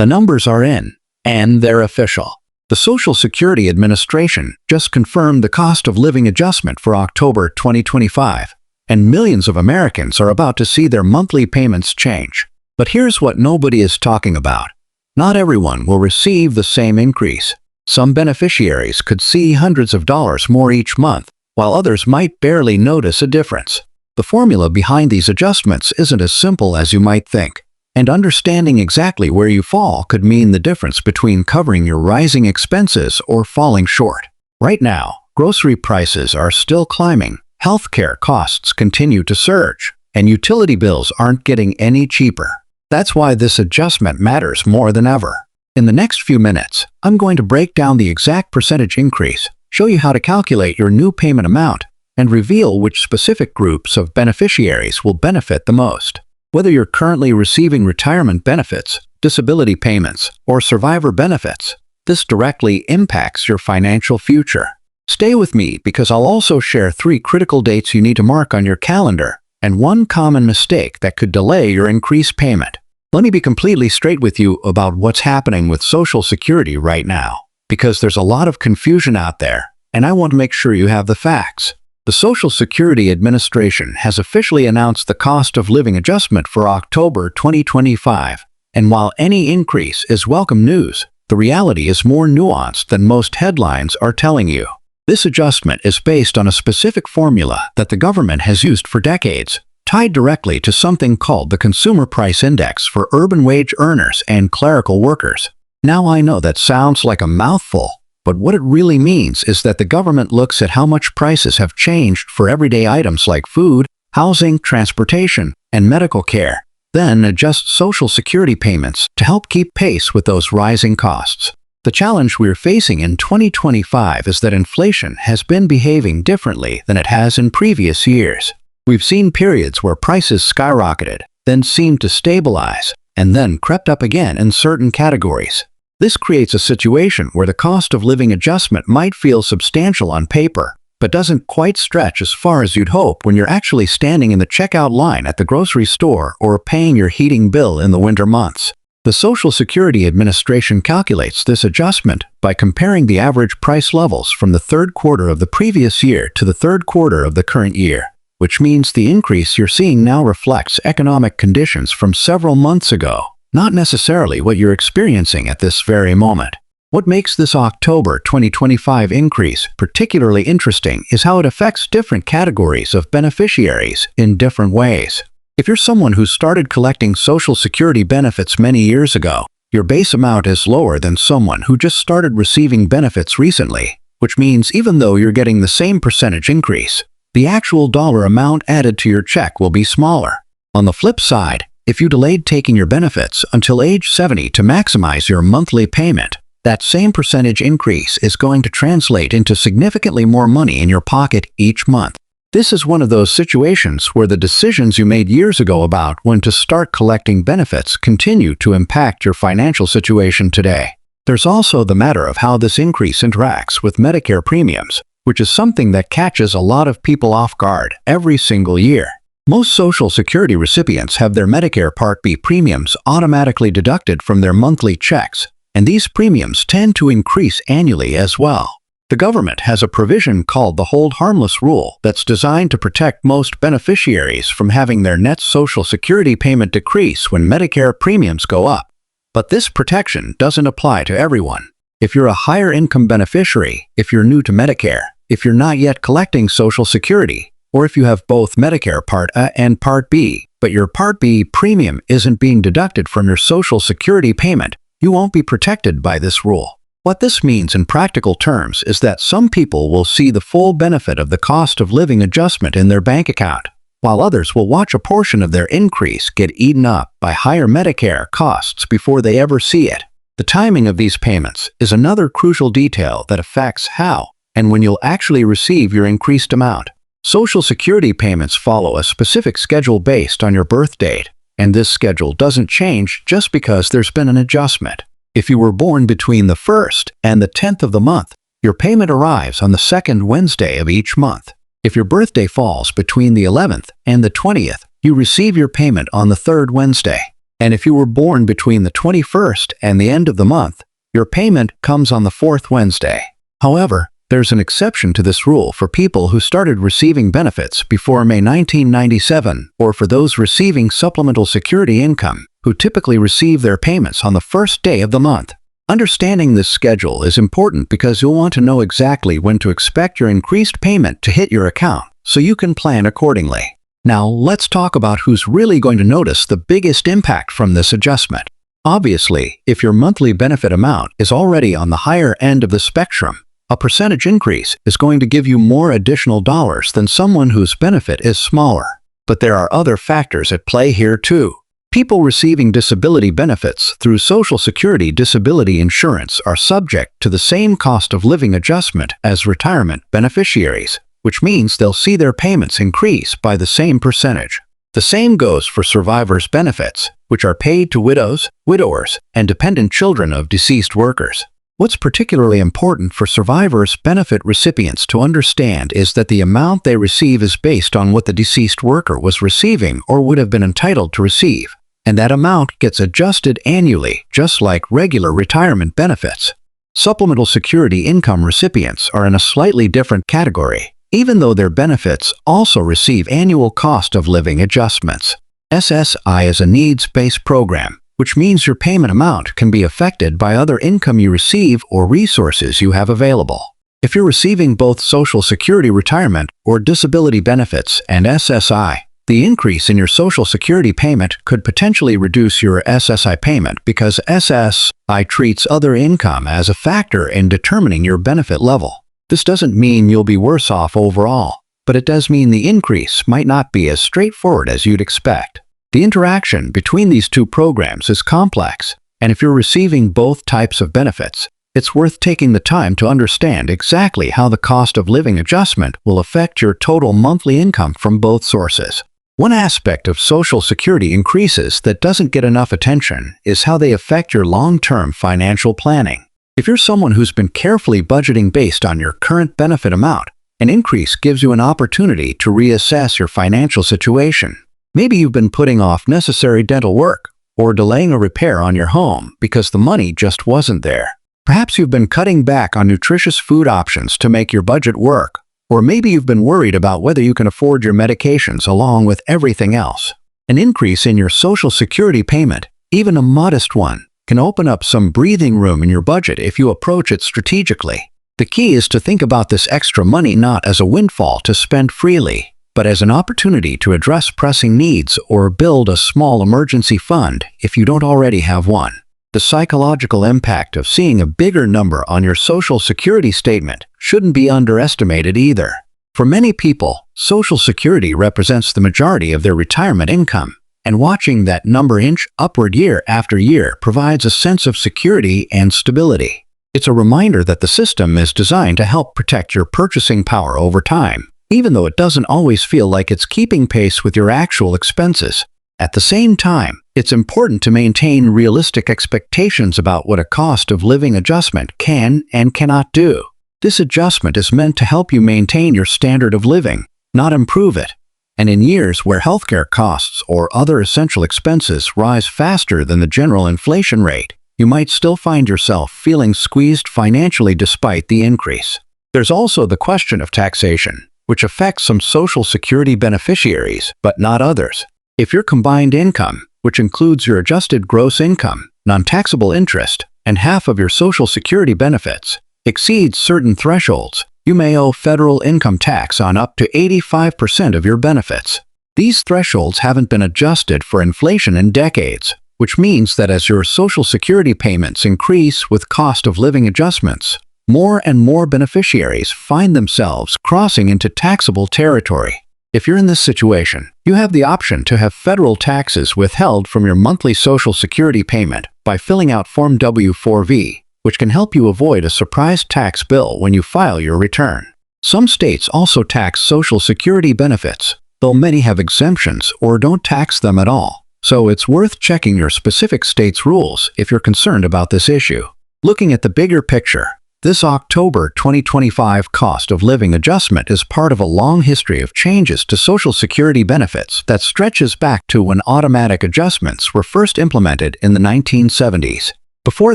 The numbers are in, and they're official. The Social Security Administration just confirmed the cost of living adjustment for October 2025, and millions of Americans are about to see their monthly payments change. But here's what nobody is talking about. Not everyone will receive the same increase. Some beneficiaries could see hundreds of dollars more each month, while others might barely notice a difference. The formula behind these adjustments isn't as simple as you might think, and understanding exactly where you fall could mean the difference between covering your rising expenses or falling short. Right now, grocery prices are still climbing, healthcare costs continue to surge, and utility bills aren't getting any cheaper. That's why this adjustment matters more than ever. In the next few minutes, I'm going to break down the exact percentage increase, show you how to calculate your new payment amount, and reveal which specific groups of beneficiaries will benefit the most. Whether you're currently receiving retirement benefits, disability payments, or survivor benefits, this directly impacts your financial future. Stay with me because I'll also share 3 critical dates you need to mark on your calendar and one common mistake that could delay your increased payment. Let me be completely straight with you about what's happening with Social Security right now, because there's a lot of confusion out there, and I want to make sure you have the facts. The Social Security Administration has officially announced the cost of living adjustment for October 2025, and while any increase is welcome news, the reality is more nuanced than most headlines are telling you. This adjustment is based on a specific formula that the government has used for decades, tied directly to something called the Consumer Price Index for urban wage earners and clerical workers. Now I know that sounds like a mouthful, but what it really means is that the government looks at how much prices have changed for everyday items like food, housing, transportation, and medical care, then adjusts Social Security payments to help keep pace with those rising costs. The challenge we're facing in 2025 is that inflation has been behaving differently than it has in previous years. We've seen periods where prices skyrocketed, then seemed to stabilize, and then crept up again in certain categories. This creates a situation where the cost of living adjustment might feel substantial on paper, but doesn't quite stretch as far as you'd hope when you're actually standing in the checkout line at the grocery store or paying your heating bill in the winter months. The Social Security Administration calculates this adjustment by comparing the average price levels from the third quarter of the previous year to the third quarter of the current year, which means the increase you're seeing now reflects economic conditions from several months ago, not necessarily what you're experiencing at this very moment. What makes this October 2025 increase particularly interesting is how it affects different categories of beneficiaries in different ways. If you're someone who started collecting Social Security benefits many years ago, your base amount is lower than someone who just started receiving benefits recently, which means even though you're getting the same percentage increase, the actual dollar amount added to your check will be smaller. On the flip side, if you delayed taking your benefits until age 70 to maximize your monthly payment, that same percentage increase is going to translate into significantly more money in your pocket each month. This is one of those situations where the decisions you made years ago about when to start collecting benefits continue to impact your financial situation today. There's also the matter of how this increase interacts with Medicare premiums, which is something that catches a lot of people off guard every single year. Most Social Security recipients have their Medicare Part B premiums automatically deducted from their monthly checks, and these premiums tend to increase annually as well. The government has a provision called the Hold Harmless Rule that's designed to protect most beneficiaries from having their net Social Security payment decrease when Medicare premiums go up. But this protection doesn't apply to everyone. If you're a higher income beneficiary, if you're new to Medicare, if you're not yet collecting Social Security, or if you have both Medicare Part A and Part B, but your Part B premium isn't being deducted from your Social Security payment, you won't be protected by this rule. What this means in practical terms is that some people will see the full benefit of the cost of living adjustment in their bank account, while others will watch a portion of their increase get eaten up by higher Medicare costs before they ever see it. The timing of these payments is another crucial detail that affects how and when you'll actually receive your increased amount. Social Security payments follow a specific schedule based on your birth date, and this schedule doesn't change just because there's been an adjustment. If you were born between the 1st and the 10th of the month, your payment arrives on the 2nd Wednesday of each month. If your birthday falls between the 11th and the 20th, you receive your payment on the 3rd Wednesday. And if you were born between the 21st and the end of the month, your payment comes on the fourth Wednesday. However, there's an exception to this rule for people who started receiving benefits before May 1997, or for those receiving supplemental security income, who typically receive their payments on the first day of the month. Understanding this schedule is important because you'll want to know exactly when to expect your increased payment to hit your account, so you can plan accordingly. Now, let's talk about who's really going to notice the biggest impact from this adjustment. Obviously, if your monthly benefit amount is already on the higher end of the spectrum, a percentage increase is going to give you more additional dollars than someone whose benefit is smaller. But there are other factors at play here too. People receiving disability benefits through Social Security disability insurance are subject to the same cost of living adjustment as retirement beneficiaries, which means they'll see their payments increase by the same percentage. The same goes for survivors' benefits, which are paid to widows, widowers, and dependent children of deceased workers. What's particularly important for survivors' benefit recipients to understand is that the amount they receive is based on what the deceased worker was receiving or would have been entitled to receive, and that amount gets adjusted annually, just like regular retirement benefits. Supplemental security income recipients are in a slightly different category, even though their benefits also receive annual cost of living adjustments. SSI is a needs-based program, which means your payment amount can be affected by other income you receive or resources you have available. If you're receiving both Social Security retirement or disability benefits and SSI, the increase in your Social Security payment could potentially reduce your SSI payment because SSI treats other income as a factor in determining your benefit level. This doesn't mean you'll be worse off overall, but it does mean the increase might not be as straightforward as you'd expect. The interaction between these two programs is complex, and if you're receiving both types of benefits, it's worth taking the time to understand exactly how the cost of living adjustment will affect your total monthly income from both sources. One aspect of Social Security increases that doesn't get enough attention is how they affect your long-term financial planning. If you're someone who's been carefully budgeting based on your current benefit amount, an increase gives you an opportunity to reassess your financial situation. Maybe you've been putting off necessary dental work or delaying a repair on your home because the money just wasn't there. Perhaps you've been cutting back on nutritious food options to make your budget work, or maybe you've been worried about whether you can afford your medications along with everything else. An increase in your Social Security payment, even a modest one, can open up some breathing room in your budget if you approach it strategically. The key is to think about this extra money not as a windfall to spend freely, but as an opportunity to address pressing needs or build a small emergency fund if you don't already have one. The psychological impact of seeing a bigger number on your Social Security statement shouldn't be underestimated either. For many people, Social Security represents the majority of their retirement income, and watching that number inch upward year after year provides a sense of security and stability. It's a reminder that the system is designed to help protect your purchasing power over time, even though it doesn't always feel like it's keeping pace with your actual expenses. At the same time, it's important to maintain realistic expectations about what a cost of living adjustment can and cannot do. This adjustment is meant to help you maintain your standard of living, not improve it. And in years where healthcare costs or other essential expenses rise faster than the general inflation rate, you might still find yourself feeling squeezed financially despite the increase. There's also the question of taxation, which affects some Social Security beneficiaries, but not others. If your combined income, which includes your adjusted gross income, non-taxable interest, and half of your Social Security benefits, exceeds certain thresholds, you may owe federal income tax on up to 85% of your benefits. These thresholds haven't been adjusted for inflation in decades, which means that as your Social Security payments increase with cost of living adjustments, more and more beneficiaries find themselves crossing into taxable territory. If you're in this situation, you have the option to have federal taxes withheld from your monthly Social Security payment by filling out Form W-4V, which can help you avoid a surprise tax bill when you file your return. Some states also tax Social Security benefits, though many have exemptions or don't tax them at all. So it's worth checking your specific state's rules if you're concerned about this issue. Looking at the bigger picture, This October 2025 cost of living adjustment is part of a long history of changes to Social Security benefits that stretches back to when automatic adjustments were first implemented in the 1970s. Before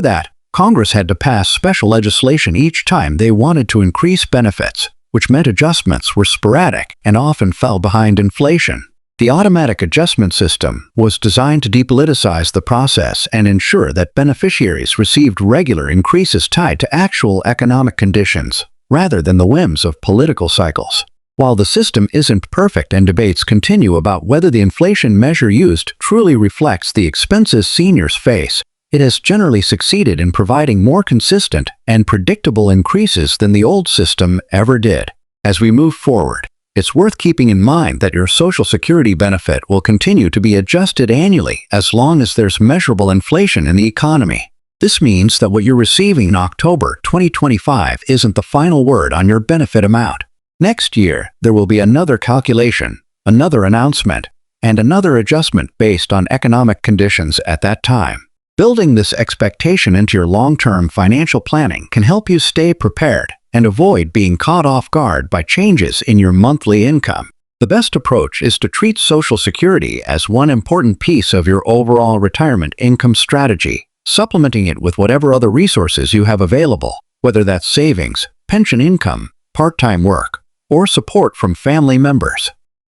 that, Congress had to pass special legislation each time they wanted to increase benefits, which meant adjustments were sporadic and often fell behind inflation. The automatic adjustment system was designed to depoliticize the process and ensure that beneficiaries received regular increases tied to actual economic conditions, rather than the whims of political cycles. While the system isn't perfect and debates continue about whether the inflation measure used truly reflects the expenses seniors face, it has generally succeeded in providing more consistent and predictable increases than the old system ever did. As we move forward, it's worth keeping in mind that your Social Security benefit will continue to be adjusted annually as long as there's measurable inflation in the economy. This means that what you're receiving in October 2025 isn't the final word on your benefit amount. Next year, there will be another calculation, another announcement, and another adjustment based on economic conditions at that time. Building this expectation into your long-term financial planning can help you stay prepared and avoid being caught off guard by changes in your monthly income. The best approach is to treat Social Security as one important piece of your overall retirement income strategy, supplementing it with whatever other resources you have available, whether that's savings, pension income, part-time work, or support from family members.